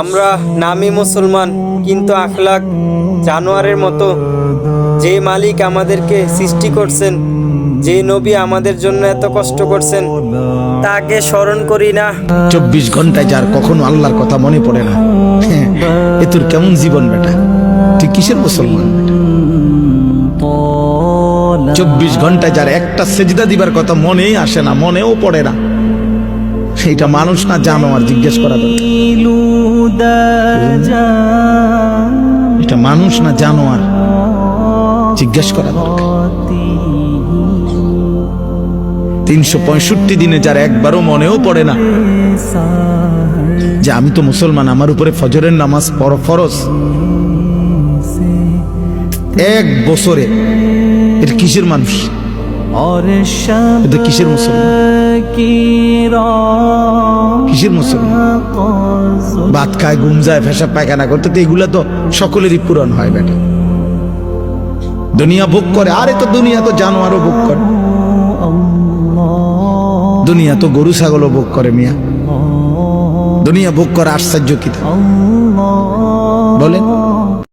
আমরা নামী মুসলমান কিন্তু আখলাক জানোয়ারের মতো। যে মালিক আমাদেরকে সৃষ্টি করছেন, যে নবী আমাদের জন্য এত কষ্ট করছেন, তাকে স্মরণ করি না। 24 ঘন্টায় যার কখনো আল্লাহর কথা মনে পড়ে না, এ তোর কেমন জীবন বেটা? তুই কিসের মুসলমান? 24 ঘন্টায় যার একটা সেজদা দিবার কথা মনেই আসে না, মনেও পড়ে না, সেইটা মানুষ না জানোয়ার? জিজ্ঞেস করা দরকার, এটা মানুষ না জানোয়ার? জিজ্ঞেস করা দরকার। 365 দিনে যার একবারও মনেও পড়ে না যে আমি তো মুসলমান, আমার উপরে ফজরের নামাজ ফরজ, এক বছরে এটা কিসের মানুষ? এটা কিসের মুসলমান? কিসের মুসলমান? ভাত খায়, ঘুম যায়, পেশাব পায়খানা করতে, তো এগুলা তো সকলেরই পূরণ হয় বেটা। দুনিয়া ভোগ করে, আরে তো দুনিয়া তো জানোয়ারও ভোগ করে, দুনিয়া তো গরু ছাগলও ভোগ করে মিয়া। দুনিয়া ভোগ করে আশ্চর্য কি বলেন?